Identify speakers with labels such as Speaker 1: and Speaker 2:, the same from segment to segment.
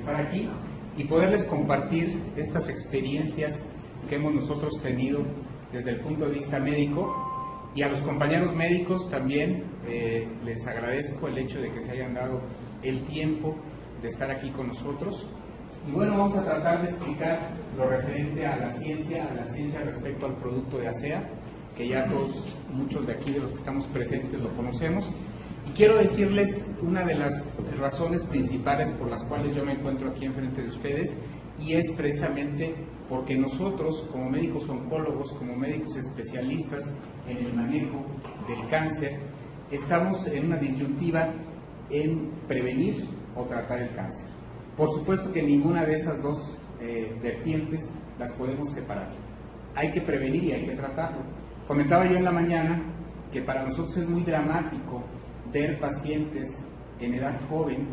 Speaker 1: estar aquí y poderles compartir estas experiencias que hemos nosotros tenido desde el punto de vista médico. Y a los compañeros médicos también les agradezco el hecho de que se hayan dado el tiempo de estar aquí con nosotros. Y bueno, vamos a tratar de explicar lo referente a la ciencia respecto al producto de ASEA, que ya muchos de aquí, de los que estamos presentes, lo conocemos. Y quiero decirles una de las razones principales por las cuales yo me encuentro aquí enfrente de ustedes, y es precisamente porque nosotros, como médicos oncólogos, como médicos especialistas en el manejo del cáncer, estamos en una disyuntiva en prevenir o tratar el cáncer. Por supuesto que ninguna de esas dos vertientes las podemos separar. Hay que prevenir y hay que tratarlo. Comentaba yo en la mañana que para nosotros es muy dramático ver pacientes en edad joven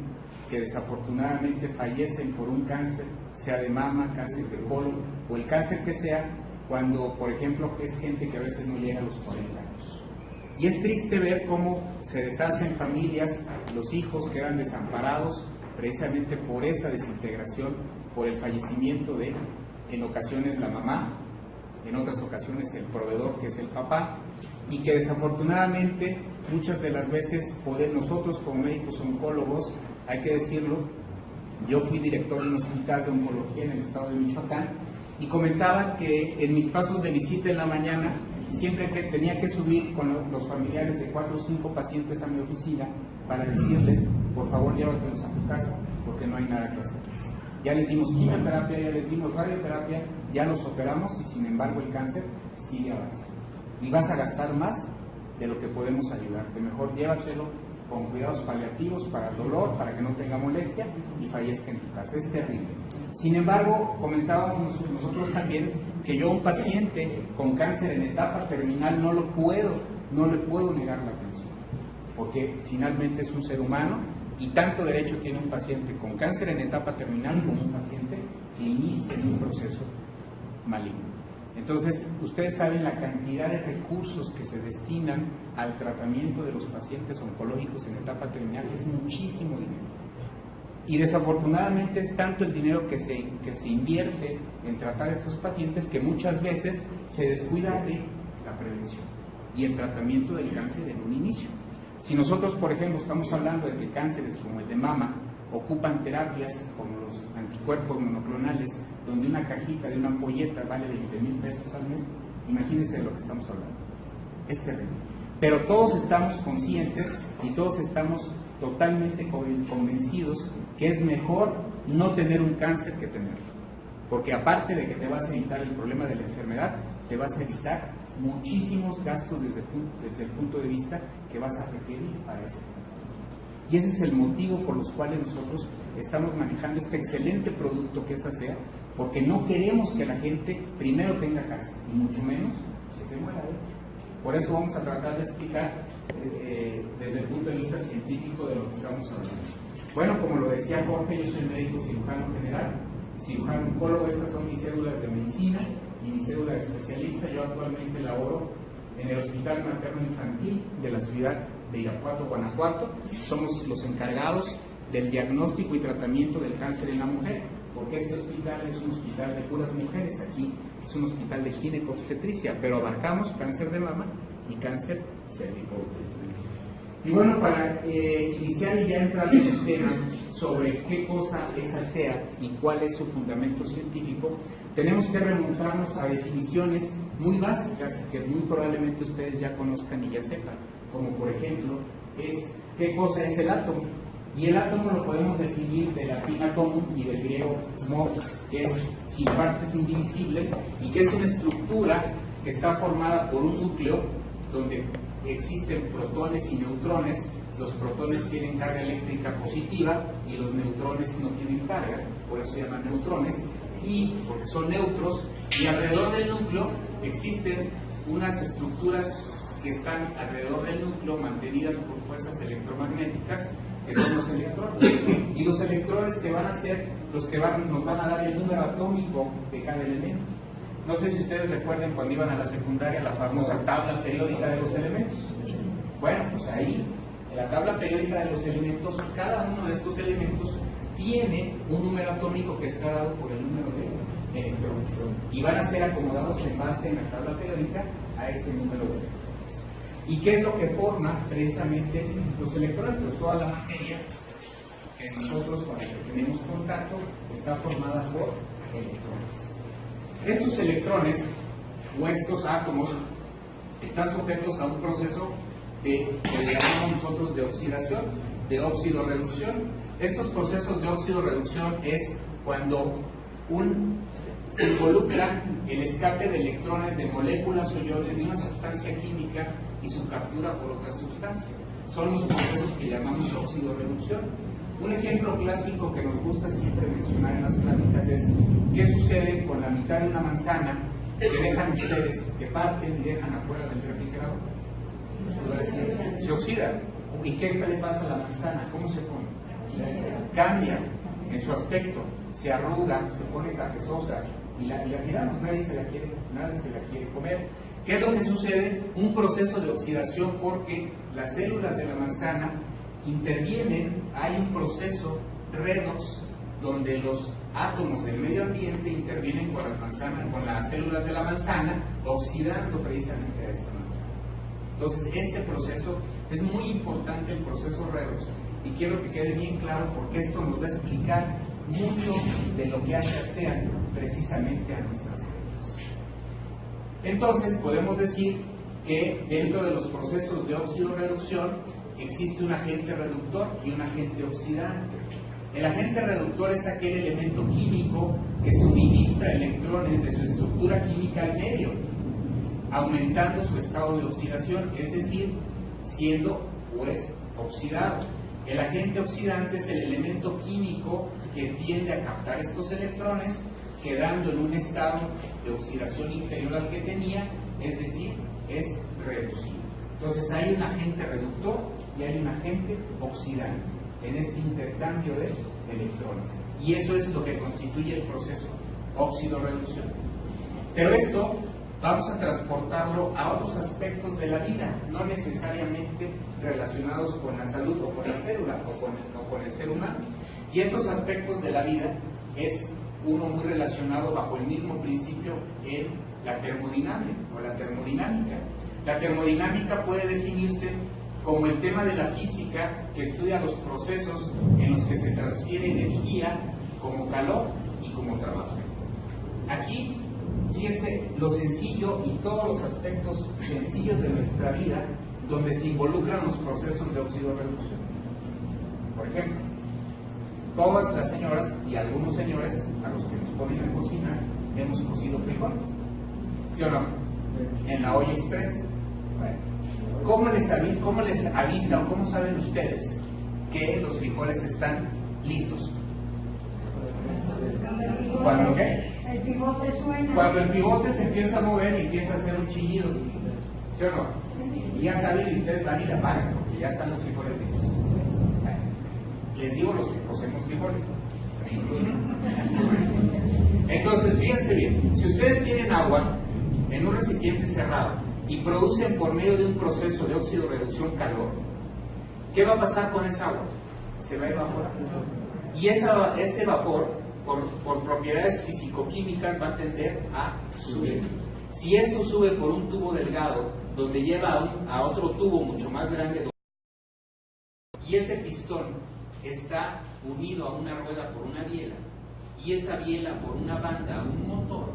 Speaker 1: que desafortunadamente fallecen por un cáncer, sea de mama, cáncer de colon o el cáncer que sea, cuando, por ejemplo, es gente que a veces no llega a los 40 años. Y es triste ver cómo se deshacen familias, los hijos quedan desamparados precisamente por esa desintegración, por el fallecimiento de, en ocasiones, la mamá, en otras ocasiones el proveedor, que es el papá, y que desafortunadamente muchas de las veces nosotros como médicos oncólogos, hay que decirlo, yo fui director de un hospital de oncología en el estado de Michoacán y comentaba que en mis pasos de visita en la mañana, siempre que tenía que subir con los familiares de 4 o 5 pacientes a mi oficina para decirles, por favor llévatelos a tu casa porque no hay nada que hacer. Ya les dimos quimioterapia, ya les dimos radioterapia, ya los operamos y sin embargo el cáncer sigue avanzando. Y vas a gastar más de lo que podemos ayudarte. Mejor llévatelo con cuidados paliativos para el dolor, para que no tenga molestia y fallezca en tu casa. Es terrible. Sin embargo, comentábamos nosotros también que yo a un paciente con cáncer en etapa terminal no le puedo negar la atención, porque finalmente es un ser humano y tanto derecho tiene un paciente con cáncer en etapa terminal como un paciente que inicia en un proceso maligno. Entonces, ustedes saben la cantidad de recursos que se destinan al tratamiento de los pacientes oncológicos en etapa terminal, es muchísimo dinero. Y desafortunadamente es tanto el dinero que se invierte en tratar a estos pacientes que muchas veces se descuida de la prevención y el tratamiento del cáncer en un inicio. Si nosotros, por ejemplo, estamos hablando de que cánceres como el de mama ocupan terapias como los anticuerpos monoclonales, donde una cajita de una ampolleta vale 20,000 pesos al mes, imagínense de lo que estamos hablando. Es terrible. Pero todos estamos conscientes y todos estamos totalmente convencidos que es mejor no tener un cáncer que tenerlo. Porque aparte de que te vas a evitar el problema de la enfermedad, te vas a evitar muchísimos gastos desde el punto de vista que vas a requerir para ese tratamiento. Y ese es el motivo por los cuales nosotros estamos manejando este excelente producto que es ASEA, porque no queremos que la gente primero tenga cáncer, y mucho menos que se muera de él. Por eso vamos a tratar de explicar desde el punto de vista científico de lo que estamos hablando. Bueno, como lo decía Jorge, yo soy médico cirujano general, cirujano oncólogo, estas son mis cédulas de medicina y mi cédula de especialista. Yo actualmente laboro en el Hospital Materno Infantil de la ciudad de Irapuato, Guanajuato. Somos los encargados del diagnóstico y tratamiento del cáncer en la mujer, porque este hospital es un hospital de puras mujeres. Aquí es un hospital de ginecobstetricia, pero abarcamos cáncer de mama y cáncer cérvico. Y bueno, para iniciar y ya entrar en el tema sobre qué cosa es ASEA y cuál es su fundamento científico, tenemos que remontarnos a definiciones muy básicas que muy probablemente ustedes ya conozcan y ya sepan, como por ejemplo, qué cosa es el átomo. Y el átomo lo podemos definir del latín atomum y del griego mos, que es sin partes indivisibles, y que es una estructura que está formada por un núcleo donde existen protones y neutrones. Los protones tienen carga eléctrica positiva y los neutrones no tienen carga, por eso se llaman neutrones, y porque son neutros, y alrededor del núcleo existen unas estructuras que están alrededor del núcleo mantenidas por fuerzas electromagnéticas, que son los electrones. Y los electrones que van a ser los que nos van a dar el número atómico de cada elemento. No sé si ustedes recuerden cuando iban a la secundaria la famosa tabla periódica de los elementos. Bueno, pues ahí, en la tabla periódica de los elementos, cada uno de estos elementos tiene un número atómico que está dado por el número de electrones y van a ser acomodados en base en la tabla periódica a ese número de electrones. ¿Y qué es lo que forma precisamente los electrones? Pues toda la materia que nosotros con la que tenemos contacto está formada por electrones. Estos electrones o estos átomos están sujetos a un proceso que le llamamos nosotros de oxidación, de óxido-reducción. Estos procesos de óxido-reducción es cuando se involucra el escape de electrones de moléculas o iones de una sustancia química y su captura por otra sustancia. Son los procesos que llamamos óxido-reducción. Un ejemplo clásico que nos gusta siempre mencionar en las pláticas es qué sucede con la mitad de una manzana que dejan ustedes, que parten y dejan afuera del refrigerador. Se oxida. ¿Y qué le pasa a la manzana? ¿Cómo se pone? Cambia en su aspecto, se arruga, se pone cafezosa y la tiramos, nadie se la quiere comer. ¿Qué es lo que sucede? Un proceso de oxidación porque las células de la manzana intervienen, hay un proceso redox donde los átomos del medio ambiente intervienen con las células de la manzana, oxidando precisamente a esta manzana. Entonces, este proceso es muy importante, el proceso redox, y quiero que quede bien claro porque esto nos va a explicar mucho de lo que hace ASEAN precisamente a nuestras células. Entonces, podemos decir que dentro de los procesos de óxido-reducción existe un agente reductor y un agente oxidante. El agente reductor es aquel elemento químico que suministra electrones de su estructura química al medio, aumentando su estado de oxidación, es decir, siendo pues oxidado. El agente oxidante es el elemento químico que tiende a captar estos electrones, quedando en un estado de oxidación inferior al que tenía, es decir, es reducido. Entonces hay un agente reductor y hay un agente oxidante en este intercambio de electrones. Y eso es lo que constituye el proceso óxido-reducción. Pero esto vamos a transportarlo a otros aspectos de la vida, no necesariamente relacionados con la salud o con la célula o con el ser humano. Y estos aspectos de la vida es uno muy relacionado bajo el mismo principio en la termodinámica o la termodinámica. La termodinámica puede definirse como el tema de la física que estudia los procesos en los que se transfiere energía como calor y como trabajo. Aquí, fíjense lo sencillo y todos los aspectos sencillos de nuestra vida donde se involucran los procesos de óxido-reducción. Por ejemplo, todas las señoras y algunos señores a los que nos ponen a cocinar hemos cocido frijoles, ¿sí o no? En la olla express. Bueno, ¿cómo les avisa o cómo saben ustedes que los frijoles están listos? ¿Cuándo qué?
Speaker 2: El pivote suena.
Speaker 1: Cuando el pivote se empieza a mover y empieza a hacer un chillido, ¿sí o no? Y ya saben y ustedes van y la apagan porque ya están los frijoles listos. Bueno, les digo los que cocemos frijoles. Entonces, fíjense bien, si ustedes tienen agua en un recipiente cerrado y producen por medio de un proceso de óxido-reducción calor, ¿qué va a pasar con esa agua? Se va a evaporar. Y ese vapor, por propiedades fisicoquímicas, va a tender a subir. Si esto sube por un tubo delgado, donde lleva a otro tubo mucho más grande, y ese pistón está unido a una rueda por una biela, y esa biela por una banda a un motor,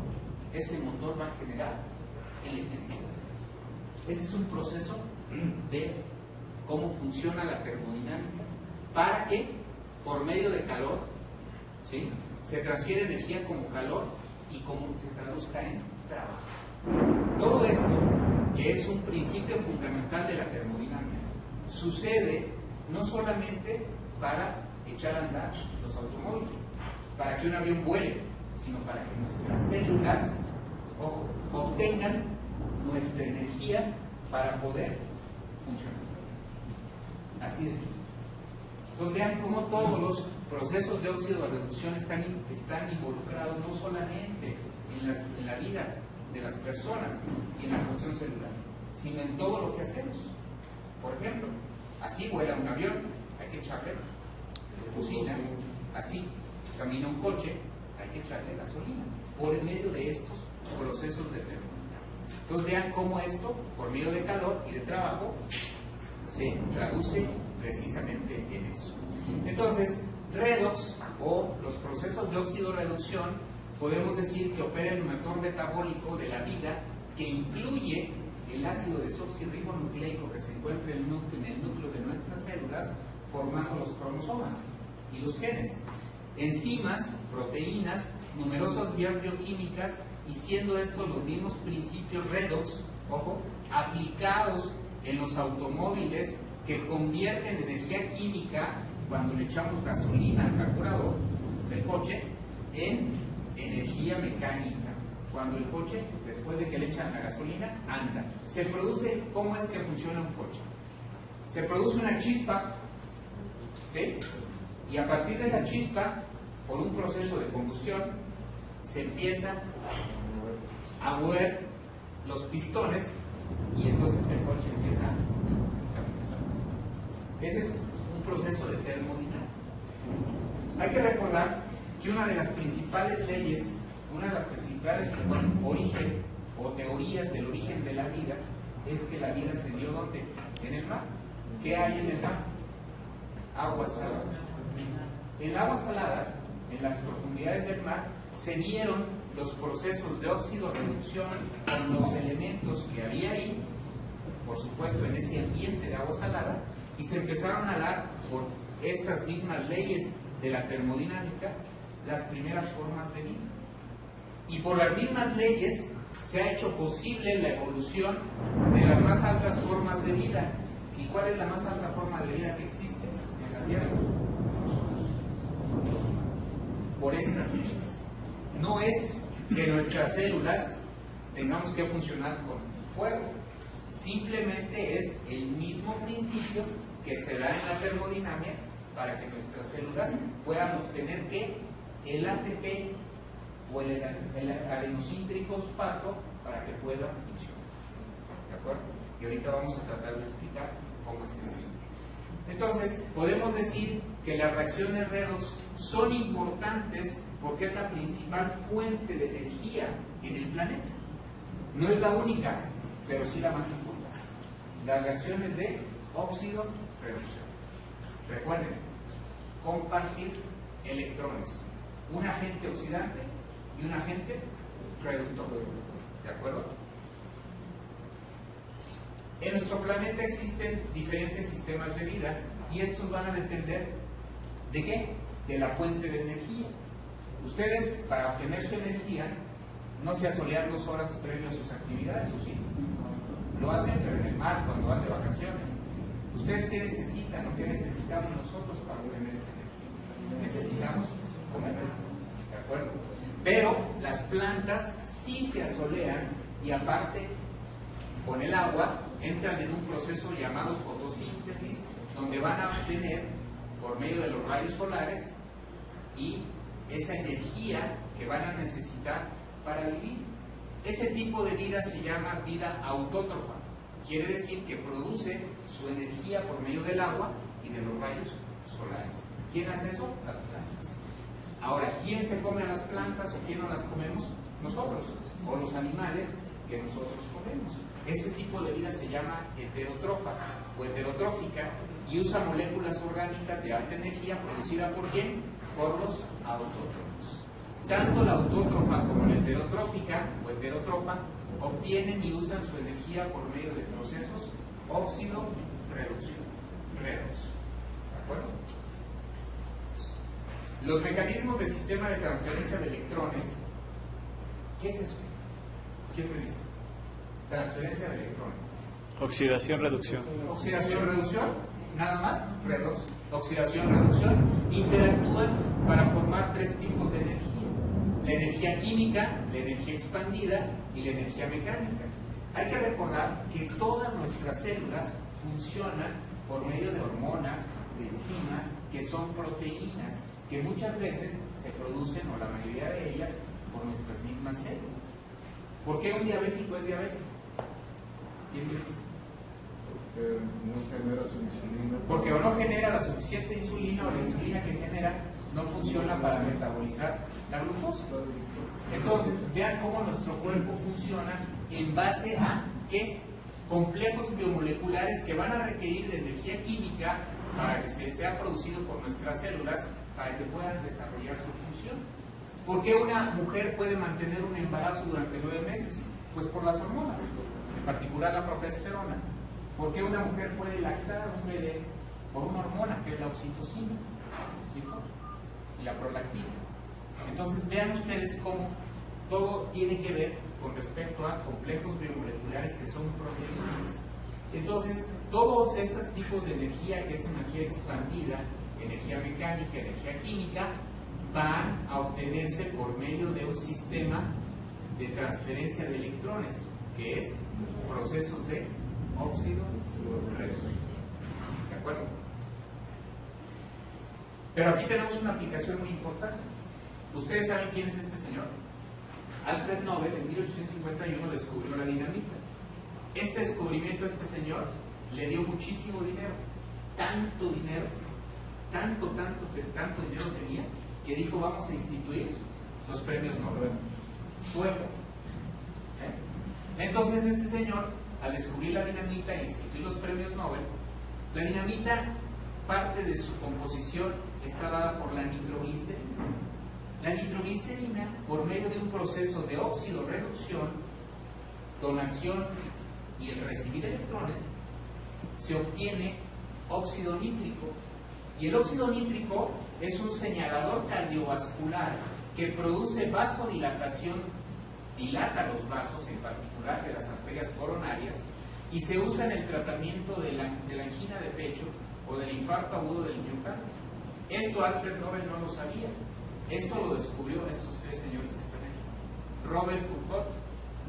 Speaker 1: ese motor va a generar electricidad. Ese es un proceso de cómo funciona la termodinámica, para que por medio de calor, ¿sí?, se transfiere energía como calor y como se traduzca en trabajo. Todo esto, que es un principio fundamental de la termodinámica, sucede no solamente para echar a andar los automóviles, para que un avión vuele, sino para que nuestras células, ojo, obtengan nuestra energía para poder funcionar. Así de simple. Entonces vean cómo todos los procesos de óxido-reducción están involucrados no solamente en la vida de las personas y en la cuestión celular, sino en todo lo que hacemos. Por ejemplo, así vuela un avión, hay que echarle cocina, así camina un coche, hay que echarle gasolina por medio de estos procesos de termodinámica. Entonces vean cómo esto, por medio de calor y de trabajo, se traduce precisamente en eso. Entonces, redox o los procesos de óxido-reducción, podemos decir que opera el motor metabólico de la vida, que incluye el ácido desoxirribonucleico que se encuentra en el núcleo de nuestras células, formando los cromosomas y los genes, enzimas, proteínas, numerosas vías bioquímicas, y siendo estos los mismos principios redox, ojo, aplicados en los automóviles, que convierten energía química cuando le echamos gasolina al carburador del coche en energía mecánica. Cuando el coche, después de que le echan la gasolina, anda. Se produce, ¿cómo es que funciona un coche? Se produce una chispa, ¿sí? Y a partir de esa chispa, por un proceso de combustión, se empieza a mover los pistones y entonces el coche empieza a caminar. Ese es un proceso de termodinámica. Hay que recordar que una de las principales leyes, una de las principales origen o teorías del origen de la vida es que la vida se dio ¿dónde? En el mar. ¿Qué hay en el mar? Agua salada. En el agua salada, en las profundidades del mar, se dieron los procesos de óxido-reducción con los elementos que había ahí, por supuesto en ese ambiente de agua salada, y se empezaron a dar por estas mismas leyes de la termodinámica las primeras formas de vida. Y por las mismas leyes se ha hecho posible la evolución de las más altas formas de vida. ¿Y cuál es la más alta forma de vida que existe en la Tierra? Por estas leyes. No es que nuestras células tengamos que funcionar con fuego, simplemente es el mismo principio que se da en la termodinámica para que nuestras células puedan obtener que el ATP o el adenosín trifosfato para que pueda funcionar. ¿De acuerdo? Y ahorita vamos a tratar de explicar cómo es que se hace. Entonces, podemos decir que las reacciones redox son importantes porque es la principal fuente de energía en el planeta. No es la única, pero sí la más importante. Las reacciones de óxido-reducción. Recuerden, compartir electrones. Un agente oxidante y un agente reductor. ¿De acuerdo? En nuestro planeta existen diferentes sistemas de vida y estos van a depender ¿de qué? De la fuente de energía. Ustedes, para obtener su energía, no se asolean 2 horas previo a sus actividades, ¿o sí? Lo hacen, pero en el mar, cuando van de vacaciones. ¿Ustedes qué necesitan o qué necesitamos nosotros para obtener esa energía? Necesitamos comer, ¿de acuerdo? Pero las plantas sí se asolean y aparte, con el agua, entran en un proceso llamado fotosíntesis, donde van a obtener, por medio de los rayos solares, y esa energía que van a necesitar para vivir. Ese tipo de vida se llama vida autótrofa. Quiere decir que produce su energía por medio del agua y de los rayos solares. ¿Quién hace eso? Las plantas. Ahora, ¿quién se come a las plantas o quién no las comemos? Nosotros, o los animales que nosotros comemos. Ese tipo de vida se llama heterótrofa o heterotrófica y usa moléculas orgánicas de alta energía producida por ¿quién? Por los autótrofos. Tanto la autótrofa como la heterotrófica o heterótrofa obtienen y usan su energía por medio de procesos óxido-reducción, redox. ¿De acuerdo? Los mecanismos del sistema de transferencia de electrones, ¿qué es eso? ¿Quién me dice? Transferencia de electrones.
Speaker 2: Oxidación-reducción.
Speaker 1: Oxidación-reducción, nada más, redox. Oxidación-reducción, interactúan para formar 3 tipos de energía. La energía química, la energía expandida y la energía mecánica. Hay que recordar que todas nuestras células funcionan por medio de hormonas, de enzimas, que son proteínas, que muchas veces se producen, o la mayoría de ellas, por nuestras mismas células. ¿Por qué un diabético es diabético? ¿Quién me dice?
Speaker 3: Porque no genera su insulina.
Speaker 1: Porque o no genera la suficiente insulina o la insulina que genera no funciona para metabolizar la glucosa. Entonces, vean cómo nuestro cuerpo funciona en base a ¿qué? Complejos biomoleculares que van a requerir de energía química para que sea producido por nuestras células para que puedan desarrollar su función. ¿Por qué una mujer puede mantener un embarazo durante 9 meses? Pues por las hormonas, en particular la progesterona. ¿Por qué una mujer puede lactar a un bebé? Por una hormona que es la oxitocina, ¿me explico? Y la prolactina. Entonces vean ustedes cómo todo tiene que ver con respecto a complejos biomoleculares que son proteínas. Entonces, todos estos tipos de energía, que es energía expandida, energía mecánica, energía química, van a obtenerse por medio de un sistema de transferencia de electrones, que es procesos de óxido-reducción. ¿De acuerdo? Pero aquí tenemos una aplicación muy importante. ¿Ustedes saben quién es este señor? Alfred Nobel en 1851 descubrió la dinamita. Este descubrimiento a este señor le dio muchísimo dinero, tanto dinero, tanto dinero tenía, que dijo vamos a instituir los premios Nobel. Sueco. Entonces este señor, al descubrir la dinamita e instituir los premios Nobel, la dinamita, parte de su composición está dada por la nitroglicerina. La nitroglicerina, por medio de un proceso de óxido-reducción, donación y el recibir electrones, se obtiene óxido nítrico. Y el óxido nítrico es un señalador cardiovascular que produce vasodilatación, dilata los vasos, en particular de las arterias coronarias, y se usa en el tratamiento de la angina de pecho o del infarto agudo del miocardio. Esto Alfred Nobel no lo sabía. Esto lo descubrió estos 3 señores que están aquí: Robert Foucault,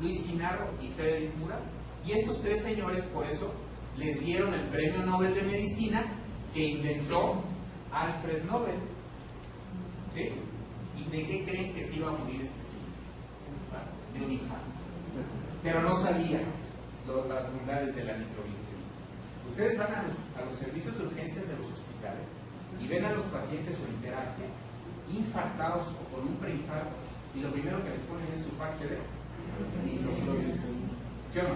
Speaker 1: Luis Ginarro y Frederick Murat. Y estos 3 señores, por eso, les dieron el premio Nobel de Medicina que inventó Alfred Nobel. ¿Sí? ¿Y de qué creen que se iba a morir este señor? De un infarto. Pero no sabía las bondades de la nitroglicerina. Ustedes van a los servicios de urgencias de los hospitales y ven a los pacientes o en terapia infartados o con un preinfarto, y lo primero que les ponen es su parche de nitroglicerina. ¿Sí o no?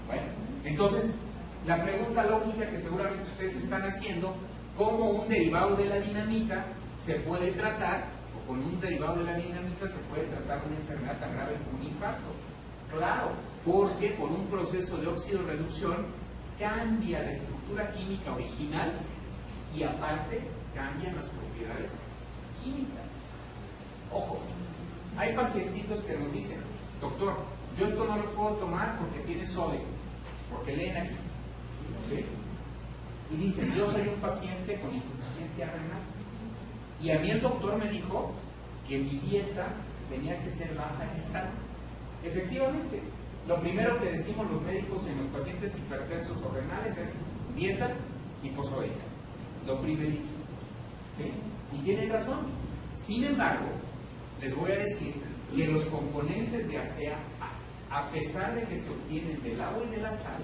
Speaker 1: Bueno, entonces la pregunta lógica que seguramente ustedes están haciendo: ¿cómo un derivado de la dinamita se puede tratar, o con un derivado de la dinamita se puede tratar una enfermedad tan grave como un infarto? Claro, porque por un proceso de óxido-reducción cambia la estructura química original y aparte cambian las propiedades químicas. Ojo, hay pacientitos que nos dicen: doctor, yo esto no lo puedo tomar porque tiene sodio, porque leen aquí, ¿sí? Y dicen: yo soy un paciente con insuficiencia renal y a mí el doctor me dijo que mi dieta tenía que ser baja y sana. Efectivamente, lo primero que decimos los médicos en los pacientes hipertensos o renales es dieta hiposódica, lo primerito, ¿sí? Y tienen razón. Sin embargo, les voy a decir que los componentes de ASEA, a pesar de que se obtienen del agua y de la sal,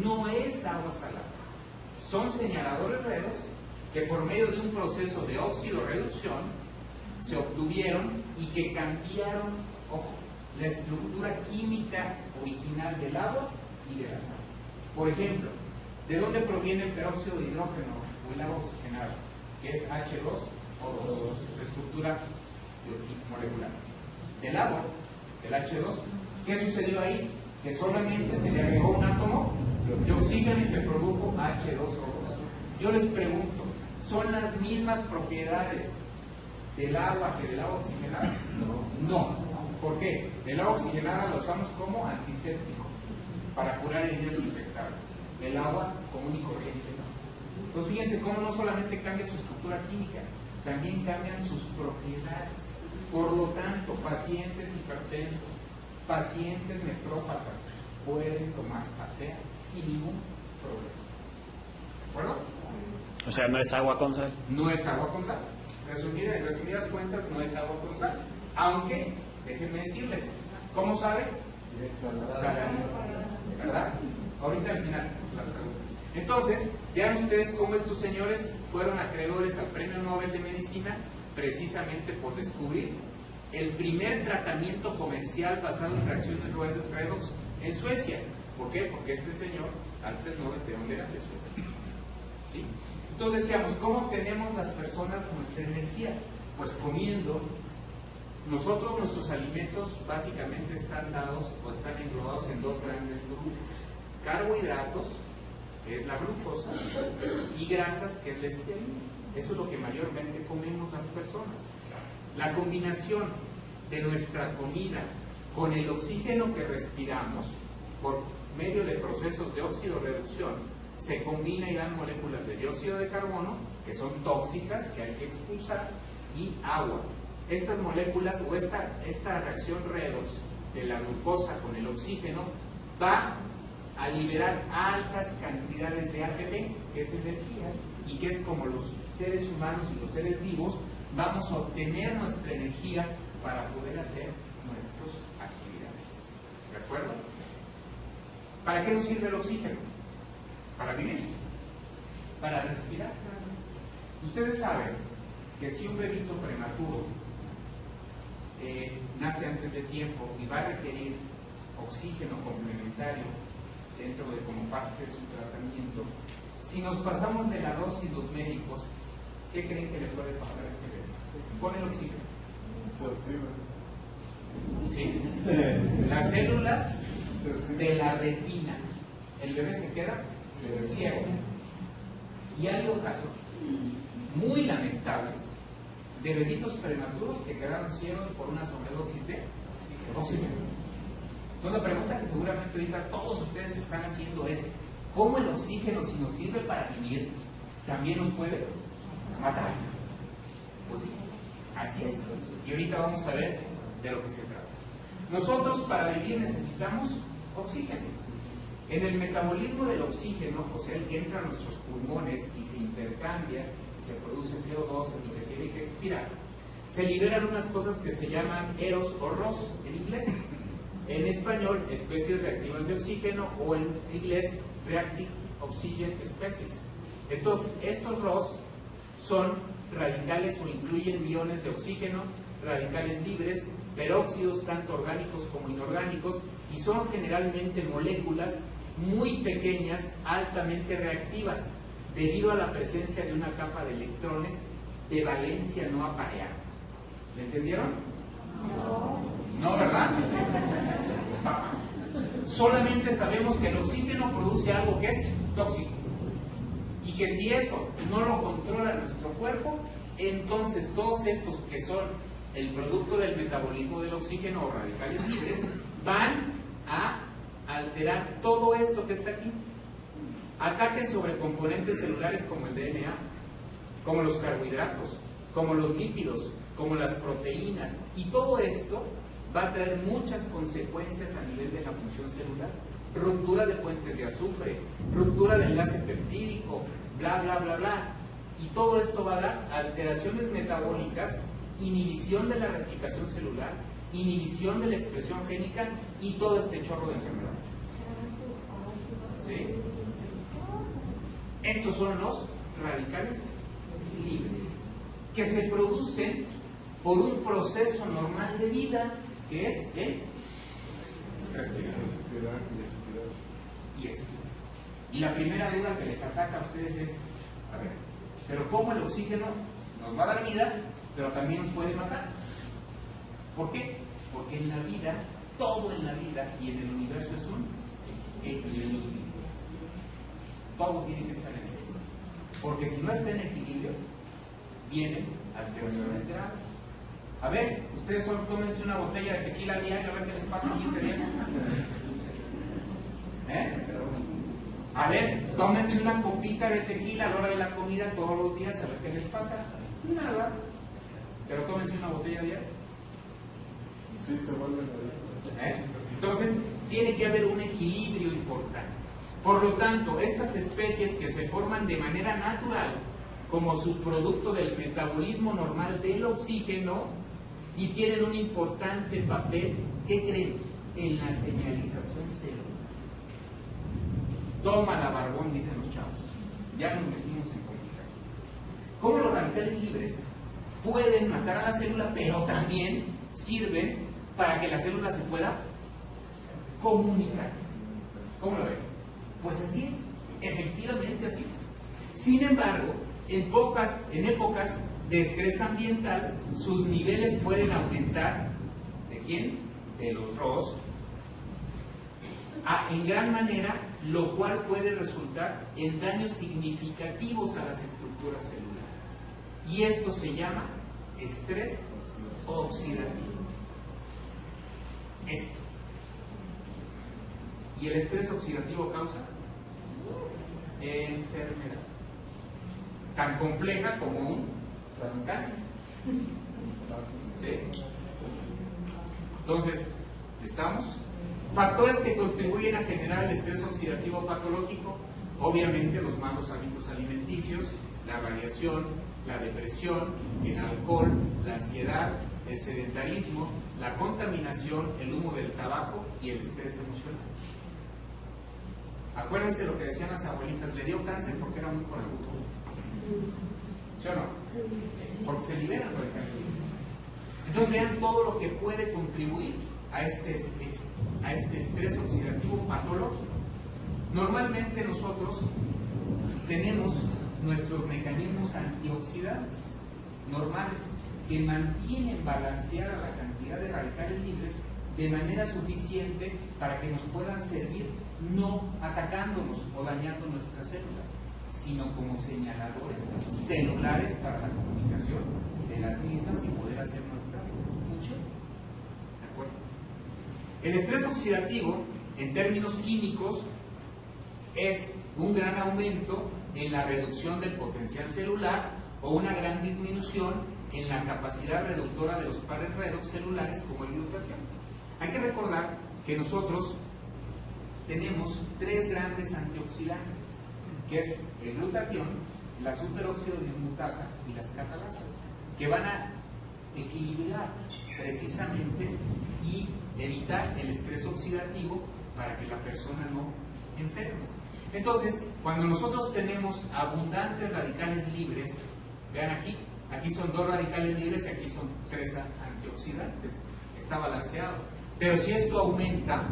Speaker 1: no es agua salada. Son señaladores redos que por medio de un proceso de óxido-reducción se obtuvieron y que cambiaron, ojo, la estructura química original del agua y de la sal. Por ejemplo, ¿de dónde proviene el peróxido de hidrógeno o el agua oxigenada? Que es H2O2, la estructura molecular. Del agua, del H2. ¿Qué sucedió ahí? Que solamente se le agregó un átomo de oxígeno y se produjo H2O2. Yo les pregunto, ¿son las mismas propiedades del agua que del agua oxigenada? No. ¿Por qué? El agua oxigenada la usamos como antiséptico para curar heridas infectadas. El agua común y corriente no. Entonces fíjense cómo no solamente cambia su estructura química, también cambian sus propiedades. Por lo tanto, pacientes hipertensos, pacientes nefrópatas pueden tomar ASEA sin ningún problema. ¿De acuerdo?
Speaker 2: O sea, no es agua con sal.
Speaker 1: No es agua con sal. En resumidas cuentas, no es agua con sal. Aunque, déjenme decirles, ¿cómo sabe? Saladito, ¿verdad? Ahorita al final las preguntas. Entonces, vean ustedes cómo estos señores fueron acreedores al Premio Nobel de Medicina precisamente por descubrir el primer tratamiento comercial basado en reacciones redox en Suecia. ¿Por qué? Porque este señor, Alfred Nobel, ¿de dónde era? De Suecia. ¿Sí? Entonces decíamos, ¿cómo obtenemos las personas nuestra energía? Pues comiendo. Nosotros, nuestros alimentos básicamente están dados o están englobados en dos grandes grupos: carbohidratos, que es la glucosa, y grasas, que es la estearina. Eso es lo que mayormente comemos las personas. La combinación de nuestra comida con el oxígeno que respiramos por medio de procesos de óxido-reducción se combina y dan moléculas de dióxido de carbono, que son tóxicas, que hay que expulsar, y agua. Estas moléculas o esta reacción redox de la glucosa con el oxígeno va a liberar altas cantidades de ATP, que es energía, y que es como los seres humanos y los seres vivos vamos a obtener nuestra energía para poder hacer nuestras actividades. ¿De acuerdo? ¿Para qué nos sirve el oxígeno? Para vivir, para respirar. Ustedes saben que si un bebito prematuro nace antes de tiempo y va a requerir oxígeno complementario dentro de como parte de su tratamiento, si nos pasamos de la dosis los médicos, ¿qué creen que le puede pasar a ese bebé? Pon el oxígeno. ¿Sí? Las células de la retina, el bebé se queda ciego. Y ha habido casos muy lamentables de bebitos prematuros que quedaron ciegos por una sobredosis de oxígeno. Entonces la pregunta que seguramente ahorita todos ustedes están haciendo es: ¿cómo el oxígeno, si nos sirve para vivir, también nos puede matar? Pues sí, así es. Y ahorita vamos a ver de lo que se trata. Nosotros para vivir necesitamos oxígeno. En el metabolismo del oxígeno, o sea, el que entra a nuestros pulmones y se intercambia, y se produce CO2 y se tiene que expirar, se liberan unas cosas que se llaman EROS o ROS en inglés. En español, especies reactivas de oxígeno, o en inglés, Reactive Oxygen Species. Entonces, estos ROS son radicales o incluyen iones de oxígeno, radicales libres, peróxidos tanto orgánicos como inorgánicos, y son generalmente moléculas muy pequeñas, altamente reactivas, debido a la presencia de una capa de electrones de valencia no apareada. ¿Me entendieron? No, ¿verdad? Solamente sabemos que el oxígeno produce algo que es tóxico, y que si eso no lo controla nuestro cuerpo, entonces todos estos que son el producto del metabolismo del oxígeno o radicales libres van a alterar todo esto que está aquí. Ataques sobre componentes celulares como el DNA, como los carbohidratos, como los lípidos, como las proteínas, y todo esto va a traer muchas consecuencias a nivel de la función celular: ruptura de puentes de azufre, ruptura de enlace peptídico, bla bla bla bla, y todo esto va a dar alteraciones metabólicas, inhibición de la replicación celular, inhibición de la expresión génica y todo este chorro de enfermedades. ¿Sí? Estos son los radicales libres, que se producen por un proceso normal de vida, que es el respirar y expirar. Y la primera duda que les ataca a ustedes es: a ver, ¿pero cómo el oxígeno nos va a dar vida, pero también nos puede matar? ¿Por qué? Porque en la vida, todo en la vida y en el universo es un equilibrio. Todo tiene que estar en exceso. Porque si no está en equilibrio, vienen alteraciones graves. A ver, ustedes tómense una botella de tequila diario, a ver qué les pasa en 15 días. A ver, tómense una copita de tequila a la hora de la comida todos los días, a ver qué les pasa. Nada. Pero tómense una botella diaria.
Speaker 3: Sí, se vuelven a...
Speaker 1: Entonces, tiene que haber un equilibrio importante. Por lo tanto, estas especies que se forman de manera natural como subproducto del metabolismo normal del oxígeno y tienen un importante papel, ¿qué creen? En la señalización celular. Toma la barbón, dicen los chavos. Ya nos metimos en complicación. cómo los radicales libres pueden matar a la célula, pero también sirven para que la célula se pueda comunicar. ¿Cómo lo ven? Pues así es, efectivamente así es. Sin embargo, en épocas de estrés ambiental, sus niveles pueden aumentar. ¿De quién? De los ROS. En gran manera, lo cual puede resultar en daños significativos a las estructuras celulares. Y esto se llama estrés oxidativo. Esto. ¿Y el estrés oxidativo causa? Enfermedad. Tan compleja como un cáncer. ¿Sí? Entonces, ¿estamos? Factores que contribuyen a generar el estrés oxidativo patológico, obviamente los malos hábitos alimenticios, la radiación, la depresión, el alcohol, la ansiedad, el sedentarismo, la contaminación, el humo del tabaco y el estrés emocional. Acuérdense lo que decían las abuelitas, le dio cáncer porque era muy corajudo. ¿Sí o no? Porque se liberan radicales libres. Entonces vean todo lo que puede contribuir a este estrés oxidativo patológico. Normalmente nosotros tenemos nuestros mecanismos antioxidantes normales que mantienen balanceada la cantidad de radicales libres de manera suficiente para que nos puedan servir no atacándonos o dañando nuestra célula, sino como señaladores celulares para la comunicación de las mismas y poder hacer nuestra función. ¿De acuerdo? El estrés oxidativo, en términos químicos, es un gran aumento en la reducción del potencial celular o una gran disminución en la capacidad reductora de los pares redox celulares como el glutatión. Hay que recordar que nosotros tenemos tres grandes antioxidantes, que es el glutatión, la superóxido dismutasa y las catalasas, que van a equilibrar precisamente y evitar el estrés oxidativo para que la persona no enferme. Entonces, cuando nosotros tenemos abundantes radicales libres, vean aquí son 2 radicales libres y aquí son 3 antioxidantes, está balanceado. Pero si esto aumenta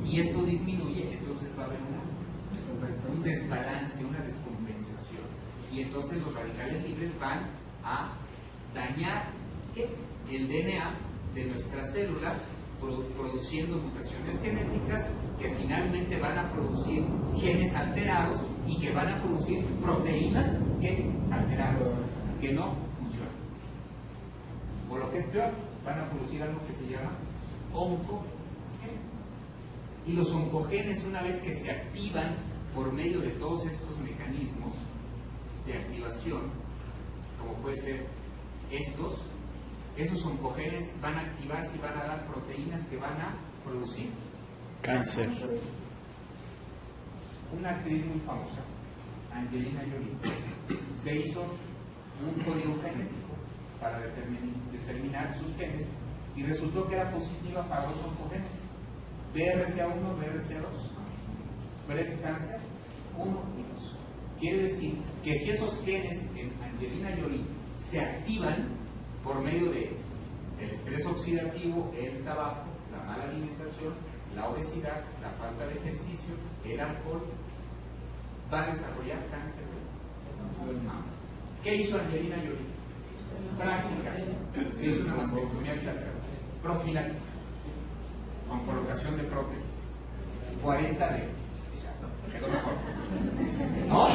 Speaker 1: y esto disminuye, entonces va a haber un desbalance, una descompensación. Y entonces los radicales libres van a dañar el DNA de nuestra célula, produciendo mutaciones genéticas que finalmente van a producir genes alterados y que van a producir proteínas alteradas, que no funcionan. O lo que es peor, van a producir algo que se llama oncogenes. Y los oncogenes, una vez que se activan por medio de todos estos mecanismos de activación, como puede ser esos oncogenes van a activarse y van a dar proteínas que van a producir
Speaker 2: cáncer.
Speaker 1: Una actriz muy famosa, Angelina Jolie, se hizo un código genético para determinar sus genes y resultó que era positiva para 2 oncogenes, BRCA1, BRCA2, breast cancer 1 y 2. Quiere decir que si esos genes en Angelina Jolie se activan por medio del estrés oxidativo, el tabaco, la mala alimentación, la obesidad, la falta de ejercicio, el alcohol, va a desarrollar cáncer de mama. ¿Qué hizo Angelina Jolie? Práctica. Se hizo una mastectomía bilateral, profiláctica, con colocación de prótesis. 40 de quedó mejor. ¿No?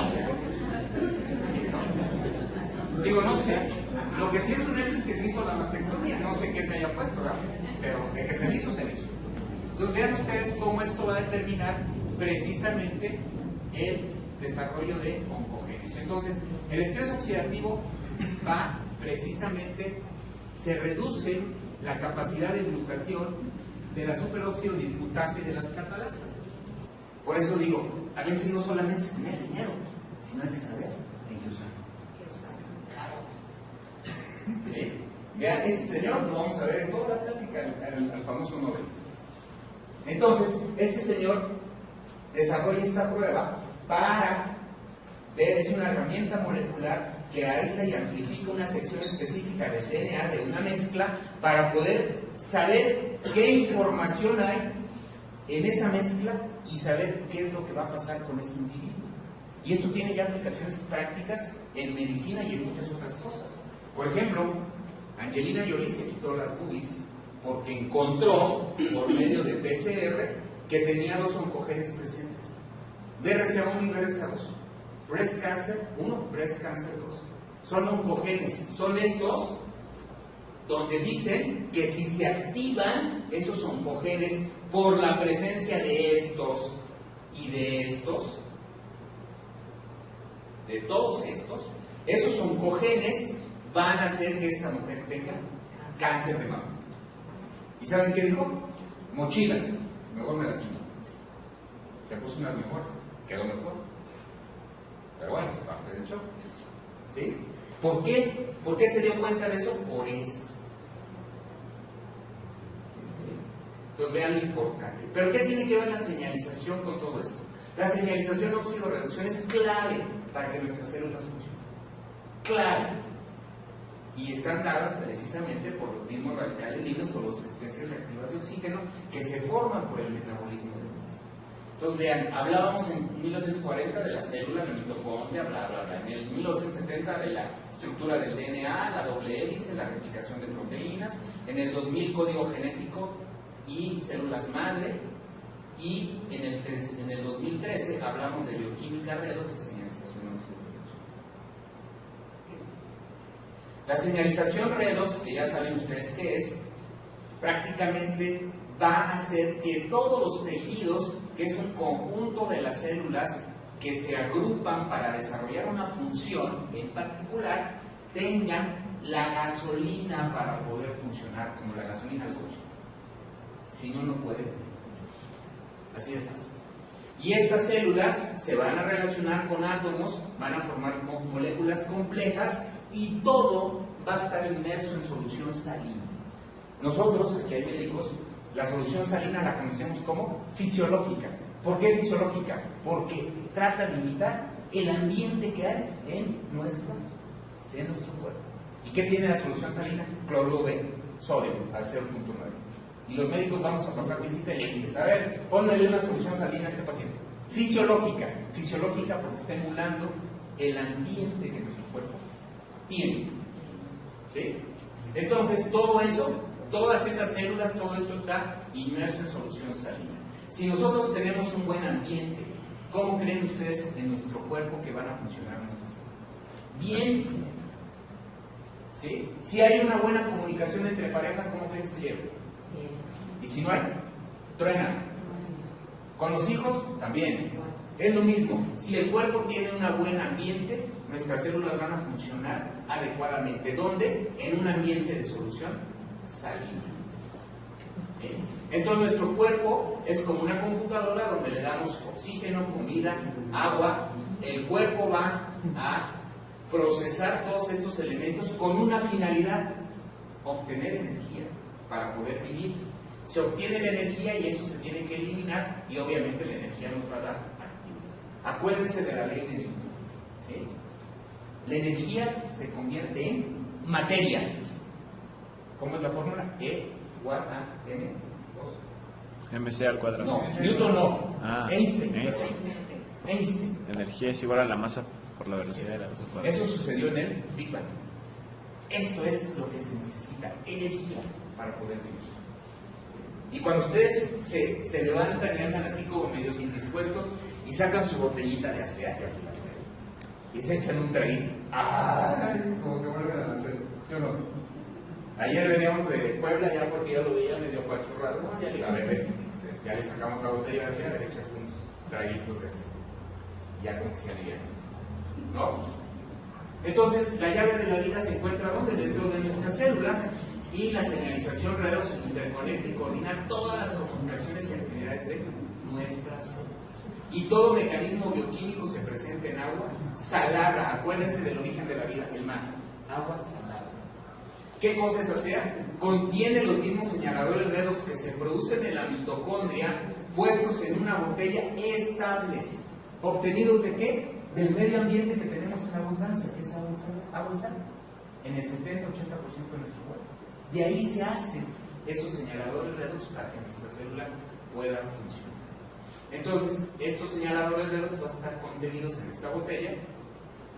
Speaker 1: Digo, no sé. Lo que sí es un hecho es que se hizo la mastectomía. No sé qué se haya puesto, ¿verdad? Pero de que se hizo, se hizo. Entonces vean ustedes cómo esto va a determinar precisamente el desarrollo de oncogenes. Entonces, el estrés oxidativo va precisamente, se reduce la capacidad de glutatión de la superóxido dismutasa y de las catalasas. Por eso digo, a veces no solamente es tener dinero, sino hay que saber en qué usarlo. ¿Sí? Vean, este señor lo vamos a ver en toda la plática, al famoso Nobel. Entonces, este señor desarrolla esta prueba para ver, es una herramienta molecular que aísla y amplifica una sección específica del DNA de una mezcla para poder saber qué información hay en esa mezcla y saber qué es lo que va a pasar con ese individuo. Y esto tiene ya aplicaciones prácticas en medicina y en muchas otras cosas. Por ejemplo, Angelina Jolie se quitó las boobies porque encontró, por medio de PCR, que tenía 2 oncogenes presentes. BRCA1 y BRCA2. Breast Cancer 1, Breast Cancer 2. Son oncogenes. Son estos donde dicen que si se activan esos oncogenes por la presencia de estos y de estos, de todos estos, esos oncogenes van a hacer que esta mujer tenga cáncer de mama. ¿Y saben qué dijo? Mochilas, mejor me las quito. Se puso unas mejores, quedó mejor. Pero bueno, es parte del show. ¿Sí? ¿Por qué? ¿Por qué se dio cuenta de eso? Por esto. Entonces vean lo importante. ¿Pero qué tiene que ver la señalización con todo esto? La señalización óxido-reducción es clave para que nuestras células funcionen. Clave. Y están dadas precisamente por los mismos radicales libres o las especies reactivas de oxígeno que se forman por el metabolismo del mismo. Entonces vean, hablábamos en 1940 de la célula, la mitocondria, bla, bla, bla. En el 1970 de la estructura del DNA, la doble hélice, la replicación de proteínas. En el 2000 código genético y células madre. Y en el 2013 hablamos de bioquímica redox y señalización óxido-reducción. La señalización redox, que ya saben ustedes qué es, prácticamente va a hacer que todos los tejidos, que es un conjunto de las células que se agrupan para desarrollar una función en particular, tengan la gasolina para poder funcionar, como la gasolina del coche. Si no, no puede funcionar. Así de fácil. Y estas células se van a relacionar con átomos, van a formar moléculas complejas y todo va a estar inmerso en solución salina. Nosotros, aquí hay médicos, la solución salina la conocemos como fisiológica. ¿Por qué fisiológica? Porque trata de imitar el ambiente que hay en nuestro cuerpo. ¿Y qué tiene la solución salina? Cloruro de sodio al 0.9. Y los médicos vamos a pasar visita y le dices, a ver, póngale una solución salina a este paciente. Fisiológica. Fisiológica porque está emulando el ambiente que nuestro cuerpo tiene. ¿Sí? Entonces, todo eso, todas esas células, todo esto está inmerso en solución salina. Si nosotros tenemos un buen ambiente, ¿cómo creen ustedes en nuestro cuerpo que van a funcionar nuestras células? Bien. ¿Sí? Si hay una buena comunicación entre parejas, ¿cómo creen que se lleva? Y si no hay, truena. Con los hijos, también. Es lo mismo. Si el cuerpo tiene un buen ambiente, nuestras células van a funcionar adecuadamente. ¿Dónde? En un ambiente de solución salina. ¿Sí? Entonces nuestro cuerpo es como una computadora donde le damos oxígeno, comida, agua. El cuerpo va a procesar todos estos elementos con una finalidad: obtener energía para poder vivir. Se obtiene la energía y eso se tiene que eliminar y obviamente la energía nos va a dar actividad. Acuérdense de la ley de Newton. ¿Sí? La energía se convierte en materia. ¿Cómo es la fórmula? E igual a M2.
Speaker 2: MC al cuadrado.
Speaker 1: No, Newton no. Einstein.
Speaker 2: Einstein. Energía es igual a la masa por la velocidad de la luz al cuadrado.
Speaker 1: Eso sucedió en el Big Bang. Esto es lo que se necesita, energía para poder vivir. Y cuando ustedes se levantan y andan así como medios indispuestos y sacan su botellita de aceite y se echan un traguito, ¡ay! Como que vuelven a nacer, ¿sí o no? Ayer veníamos de Puebla ya porque ya lo veía medio apachurrado. No, ya le digo, a ver, ya le sacamos la botella de aceite, le echamos unos traguitos de aceite. Ya como que se alivian, ¿no? Entonces, la llave de la vida se encuentra ¿dónde? Dentro de nuestras células. Y la señalización redox interconecta y coordina todas las comunicaciones y actividades de nuestras células. Y todo mecanismo bioquímico se presenta en agua salada. Acuérdense del origen de la vida, el mar. Agua salada. ¿Qué cosa es ASEA? Contiene los mismos señaladores redox que se producen en la mitocondria, puestos en una botella estables. ¿Obtenidos de qué? del medio ambiente que tenemos en abundancia, que es agua y sal, en el 70-80% de nuestro cuerpo. De ahí se hacen esos señaladores redox para que nuestra célula pueda funcionar. Entonces, estos señaladores redox van a estar contenidos en esta botella.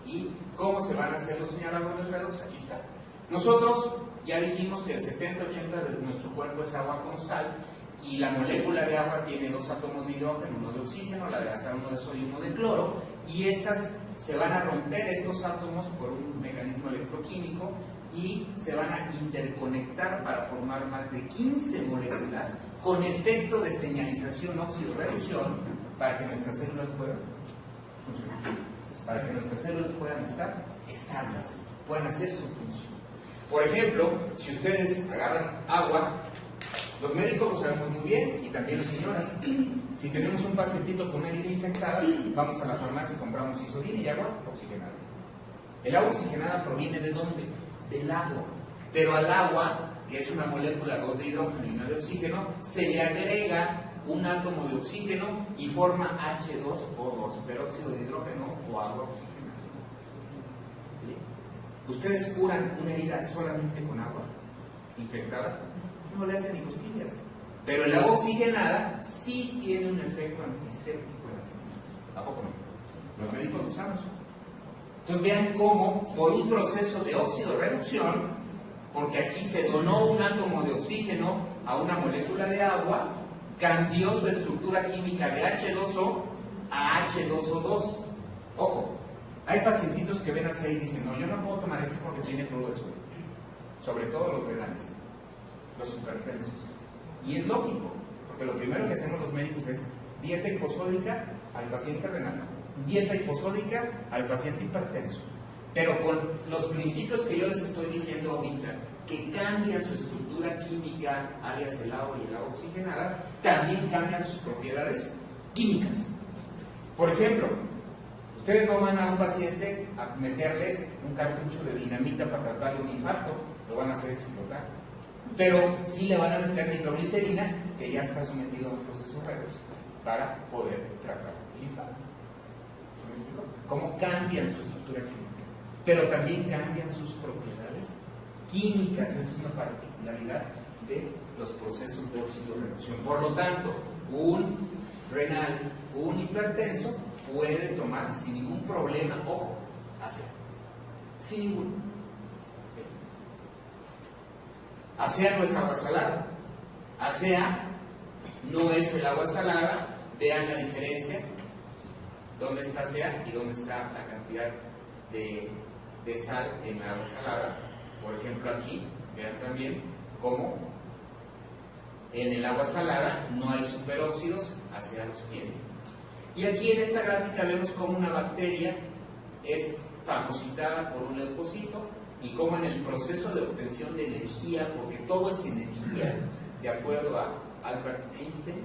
Speaker 1: ¿Y cómo se van a hacer los señaladores redox? Aquí está. Nosotros ya dijimos que el 70-80% de nuestro cuerpo es agua con sal, y la molécula de agua tiene 2 átomos de hidrógeno, 1 de oxígeno, la de gas 1 de sodio y 1 de cloro, y estas se van a romper estos átomos por un mecanismo electroquímico y se van a interconectar para formar más de 15 moléculas con efecto de señalización óxido-reducción para que nuestras células puedan funcionar, para que nuestras células puedan estar estables, puedan hacer su función. Por ejemplo, si ustedes agarran agua, los médicos lo sabemos muy bien, y también las señoras. Si tenemos un pacientito con una herida infectada, vamos a la farmacia y compramos isodina y agua oxigenada. El agua oxigenada proviene ¿de dónde? Del agua. Pero al agua, que es una molécula 2 de hidrógeno y 1 de oxígeno, se le agrega un átomo de oxígeno y forma H2O2, peróxido de hidrógeno o agua oxigenada. ¿Sí? ¿Ustedes curan una herida solamente con agua infectada? No le hacen ni costillas. Pero el agua oxigenada sí tiene un efecto antiséptico en las heridas. ¿A poco no? Los médicos lo usamos. Entonces vean cómo, por un proceso de óxido-reducción, porque aquí se donó un átomo de oxígeno a una molécula de agua, cambió su estructura química de H2O a H2O2. Ojo, hay pacientitos que ven así y dicen, no, yo no puedo tomar esto porque tiene cloruro de sodio. Sobre todo los renales, los hipertensos. Y es lógico, porque lo primero que hacemos los médicos es dieta hiposódica al paciente renal, dieta hiposódica al paciente hipertenso, pero con los principios que yo les estoy diciendo ahorita, que cambian su estructura química, alias el agua y el agua oxigenada, también cambian sus propiedades químicas. Por ejemplo, ustedes no van a un paciente a meterle un cartucho de dinamita para tratarle un infarto, lo van a hacer explotar. Pero sí le van a meter nitroglicerina, que ya está sometido a un proceso redox, para poder tratar el infarto. ¿Se me explicó? ¿Cómo cambian su estructura química? Pero también cambian sus propiedades químicas. Esa es una particularidad de los procesos de oxidorreducción. Por lo tanto, un renal, un hipertenso puede tomar sin ningún problema, ojo, ASEA, sin ninguno. ASEA no es agua salada. ASEA no es el agua salada. Vean la diferencia. ¿Dónde está ASEA y dónde está la cantidad de sal en la agua salada? Por ejemplo, aquí, vean también cómo en el agua salada no hay superóxidos, ASEA los tiene. Y aquí en esta gráfica vemos cómo una bacteria es fagocitada por un leucocito, y cómo en el proceso de obtención de energía, porque todo es energía, de acuerdo a Albert Einstein,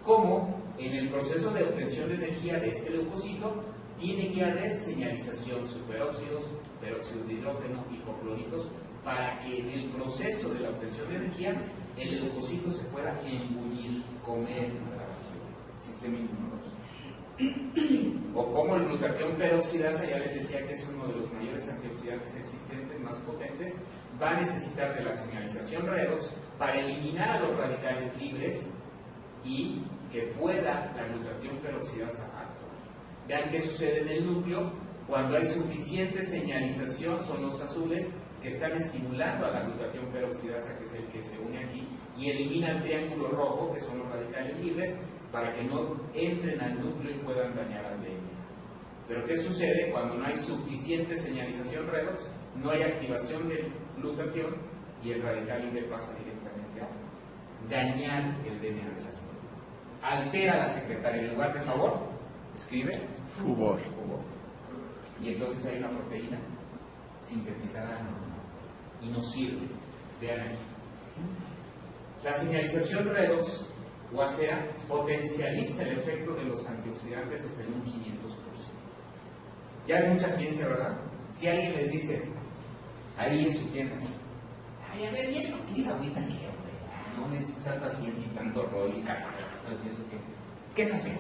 Speaker 1: cómo en el proceso de obtención de energía de este leucocito tiene que haber señalización, superóxidos, peróxidos de hidrógeno, hipocloricos, para que en el proceso de la obtención de energía el leucocito se pueda embullir, comer el sistema inmunológico. O como el glutatión peroxidasa, ya les decía que es uno de los mayores antioxidantes existentes, más potentes, va a necesitar de la señalización redox para eliminar a los radicales libres y que pueda la glutatión peroxidasa actuar. Vean qué sucede en el núcleo cuando hay suficiente señalización, son los azules que están estimulando a la glutatión peroxidasa, que es el que se une aquí, y elimina el triángulo rojo, que son los radicales libres, para que no entren al núcleo y puedan dañar al DNA. Pero ¿qué sucede cuando no hay suficiente señalización redox? No hay activación del glutatión y el radical libre pasa directamente a dañar el DNA de la célula. Altera la secretaria, en lugar de favor, escribe
Speaker 2: Fubor.
Speaker 1: Y entonces hay una proteína sintetizada y no sirve. Vean aquí. La señalización redox o ASEA potencializa el efecto de los antioxidantes hasta en un 500%. Ya hay mucha ciencia, ¿verdad? Si alguien les dice ahí en su tienda, ay, a ver, ¿y eso qué es ahorita qué, hombre? No necesitas tanta ciencia y tanto rollo y características. ¿Qué es ASEA?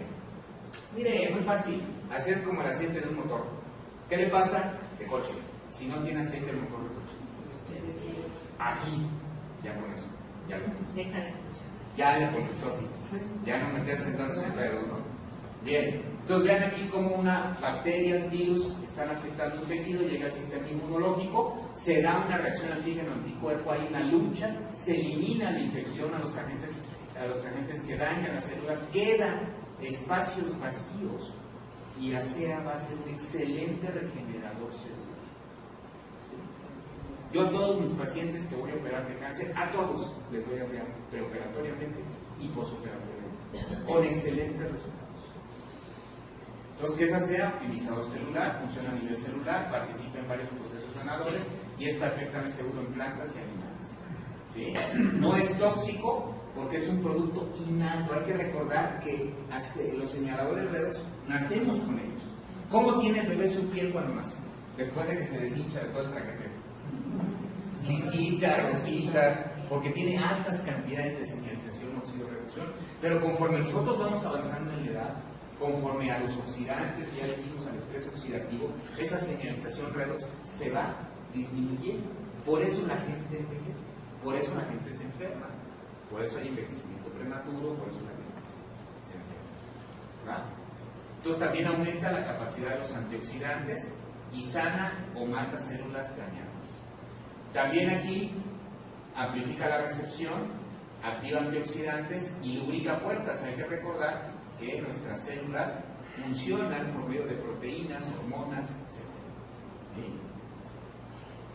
Speaker 1: Mire, es muy fácil. Así es como el aceite de un motor. ¿Qué le pasa? De coche. Si no tiene aceite el motor de coche. Así. Ya con eso. Ya lo
Speaker 4: Deja de funcionar.
Speaker 1: ya le contestó así. Ya no meterse en tantos enredos, ¿no? Bien. Entonces vean aquí cómo unas bacterias, virus están afectando un tejido, llega al sistema inmunológico, se da una reacción antígeno-anticuerpo, hay una lucha, se elimina la infección a los agentes que dañan las células, quedan espacios vacíos y ASEA va a ser un excelente regenerador celular. ¿Sí? Yo a todos mis pacientes que voy a operar de cáncer, a todos les doy ASEA preoperatoriamente y posoperatoriamente, con excelentes resultados. Entonces, ¿qué es ASEA? Optimizador celular, funciona a nivel celular, participa en varios procesos sanadores y es perfectamente seguro en plantas y animales. ¿Sí? No es tóxico porque es un producto innato. Hay que recordar que los señaladores redox nacemos con ellos. ¿Cómo tiene el bebé su piel cuando nace? Después de que se deshincha de todo el traqueteo. Lisita, rosita, porque tiene altas cantidades de señalización, oxidorreducción, pero conforme nosotros vamos avanzando en la edad, conforme a los oxidantes, ya dijimos al estrés oxidativo, esa señalización redox se va disminuyendo. Por eso la gente envejece, por eso la gente se enferma, por eso hay envejecimiento prematuro, por eso la gente se enferma. ¿Verdad? Entonces también aumenta la capacidad de los antioxidantes y sana o mata células dañadas. También aquí amplifica la recepción, activa antioxidantes y lubrica puertas. Hay que recordar que nuestras células funcionan por medio de proteínas, hormonas, etc. ¿Sí?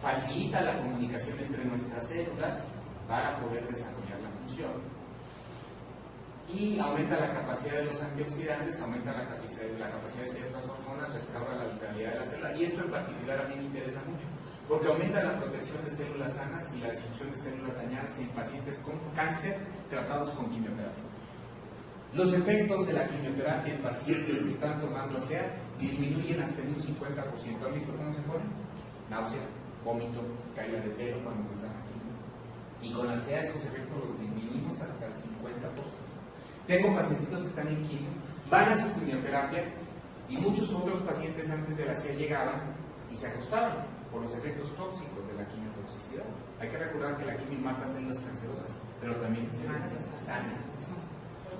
Speaker 1: Facilita la comunicación entre nuestras células para poder desarrollar la función. Y aumenta la capacidad de los antioxidantes, aumenta la capacidad de ciertas hormonas, restaura la vitalidad de la célula. Y esto en particular a mí me interesa mucho, porque aumenta la protección de células sanas y la destrucción de células dañadas en pacientes con cáncer tratados con quimioterapia. Los efectos de la quimioterapia en pacientes que están tomando ASEA disminuyen hasta en un 50%. ¿Han visto cómo se pone? Náusea, vómito, caída de pelo cuando empiezan aquí. Y con ASEA esos efectos los disminuimos hasta el 50%. Tengo pacientitos que están en quimio, van a su quimioterapia y muchos otros pacientes antes de la ASEA llegaban y se acostaban por los efectos tóxicos de la quimiotoxicidad. Hay que recordar que la quimio mata células cancerosas, pero también células sanas.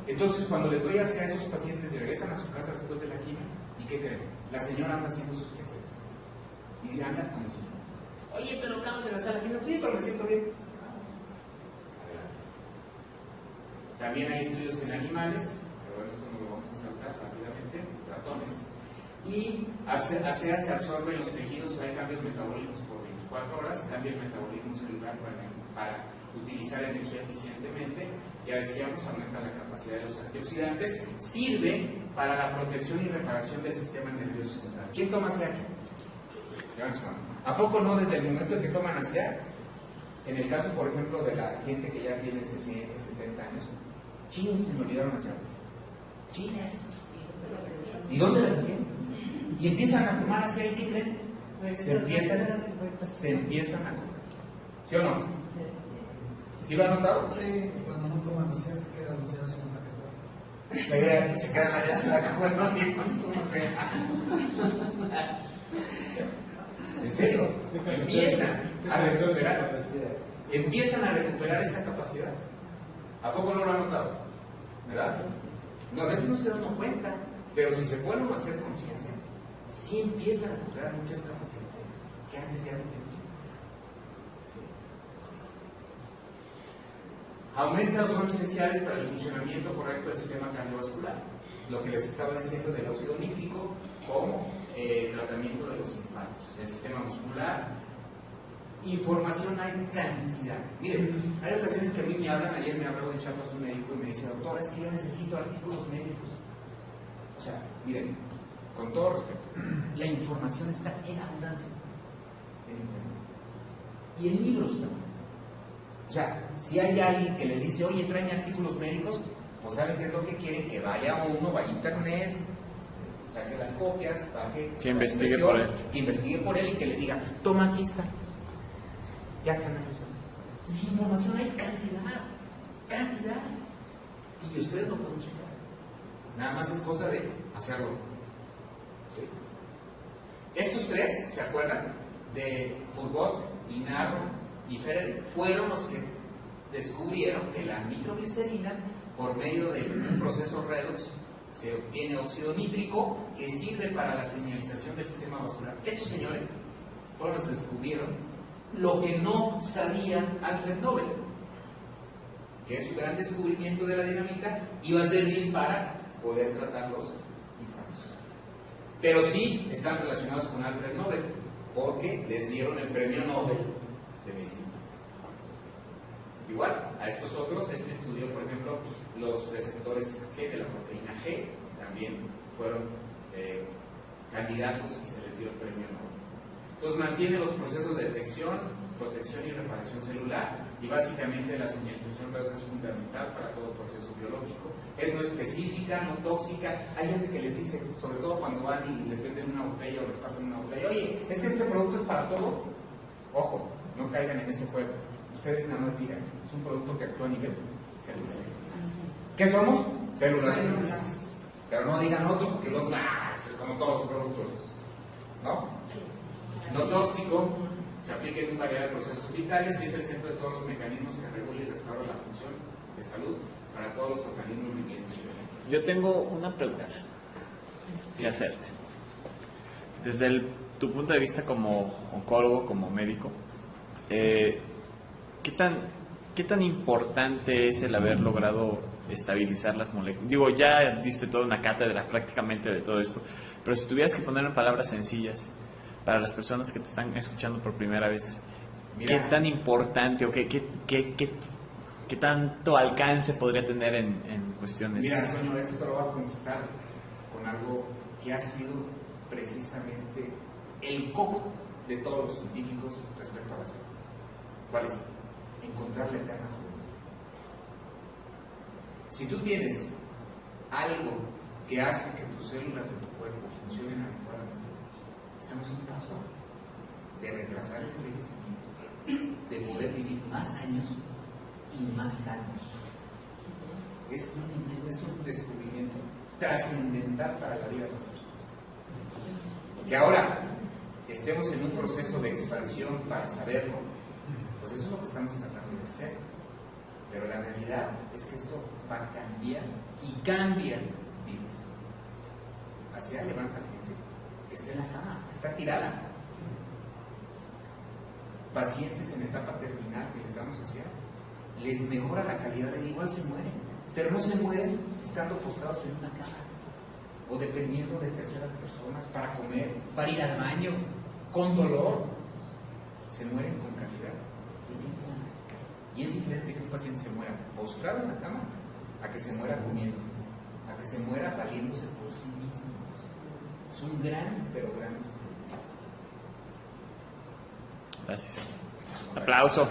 Speaker 1: Entonces, cuando les doy ASEA a esos pacientes y regresan a su casa después de la quimio, ¿y qué creen? La señora anda haciendo sus quehaceres. Y anda como si, oye, pero acabas de lanzar la quimio. Sí, pero me siento bien. Adelante. También hay estudios en animales, pero bueno, esto no lo vamos a saltar rápidamente, ratones. Y ASEA se absorbe en los tejidos, hay cambios metabólicos por 24 horas, cambia el metabolismo celular para utilizar energía eficientemente. Ya decíamos, aumenta la capacidad de los antioxidantes, sirve para la protección y reparación del sistema nervioso central. ¿Quién toma ASEA aquí? ¿A poco no desde el momento en que toman ASEA? En el caso, por ejemplo, de la gente que ya tiene 60, 70 años, ¡chin! Se me olvidaron las llaves. ¡Chin! ¿Y dónde las dejé? Y empiezan a tomar ASEA, ¿y qué creen? Se empiezan a comer. ¿Sí o no? ¿Sí lo han notado?
Speaker 5: Sí, cuando no toman ASEA se quedan los llaves en la cajuela.
Speaker 1: Se quedan las llaves en la cajuela, no sé cuánto, no sé. En serio, empiezan a recuperar esa capacidad. ¿A poco no lo han notado? ¿Verdad? No, a veces no se dan cuenta, pero si se ponen a hacer conciencia, sí empiezan a recuperar muchas capacidades que antes ya no tenían. Aumenta, son esenciales para el funcionamiento correcto del sistema cardiovascular. Lo que les estaba diciendo del óxido nítrico como tratamiento de los infartos, el sistema muscular. Información hay cantidad. Miren, hay ocasiones que a mí me hablan, ayer me habló de Chiapas un médico y me dice, doctor, es que yo necesito artículos médicos. O sea, miren, con todo respeto, la información está en abundancia en internet y en libros también. O sea, si hay alguien que les dice, oye, tráeme artículos médicos, pues saben qué es lo que quieren, que vaya uno, vaya a internet, saque las copias,
Speaker 2: que investigue por él.
Speaker 1: Que investigue por él y que le diga, toma, aquí está. Ya están ahí. Sin información hay cantidad. Y ustedes lo pueden checar. Nada más es cosa de hacerlo. tres, ¿se acuerdan? De Fourgot, Inarro y Ferrer, fueron los que descubrieron que la nitroglicerina, por medio de un proceso redox, se obtiene óxido nítrico que sirve para la señalización del sistema vascular. Estos señores fueron los que descubrieron lo que no sabía Alfred Nobel, que su gran descubrimiento de la dinamita iba a servir para poder tratar los infartos. Pero sí están relacionados con Alfred Nobel, porque les dieron el premio Nobel de medicina. Igual, a estos otros, este estudió, por ejemplo, los receptores G de la proteína G, también fueron candidatos y se les dio el premio Nobel. Entonces mantiene los procesos de detección, protección y reparación celular, y básicamente la señalización es fundamental para todo proceso biológico. Es no específica, no tóxica. Hay gente que les dice, sobre todo cuando van y les venden una botella o les pasan una botella, oye, es que este producto es para todo. Ojo, no caigan en ese juego. Ustedes nada más digan, es un producto que actúa a nivel celular. ¿Qué somos? Células. Pero no digan otro, porque el otro es como todos los productos. ¿No? No tóxico, se aplica en una variedad de procesos vitales y es el centro de todos los mecanismos que regulan y restauran la función de salud para todos los organismos vivientes.
Speaker 2: Yo tengo una pregunta que hacerte. Desde tu punto de vista como oncólogo, como médico, ¿qué tan importante es el haber logrado estabilizar las moléculas? Digo, ya diste toda una cátedra prácticamente de todo esto, pero si tuvieras que poner en palabras sencillas para las personas que te están escuchando por primera vez, mira, ¿qué tan importante o qué tanto alcance podría tener en cuestiones?
Speaker 1: Mira, Antonio, esto te lo voy a contestar con algo que ha sido precisamente el coco de todos los científicos respecto a la salud. ¿Cuál es? Encontrar la eterna juventud. Si tú tienes algo que hace que tus células de tu cuerpo funcionen adecuadamente, estamos en un paso de retrasar el envejecimiento, de poder vivir más años y más años. Es un descubrimiento trascendental para la vida de las personas. Que ahora estemos en un proceso de expansión para saberlo, pues eso es lo que estamos tratando de hacer. Pero la realidad es que esto va a cambiar y cambia vidas. Hacia levanta gente que está en la cama, que está tirada. Pacientes en etapa terminal que les damos hacia, les mejora la calidad de vida, igual se mueren, pero no se mueren estando postrados en una cama o dependiendo de terceras personas para comer, para ir al baño, con dolor. Se mueren con calidad de vida. Y es diferente que un paciente se muera postrado en la cama a que se muera comiendo, a que se muera valiéndose por sí mismo. Es un gran, pero gran descubrimiento.
Speaker 2: Gracias. Aplauso.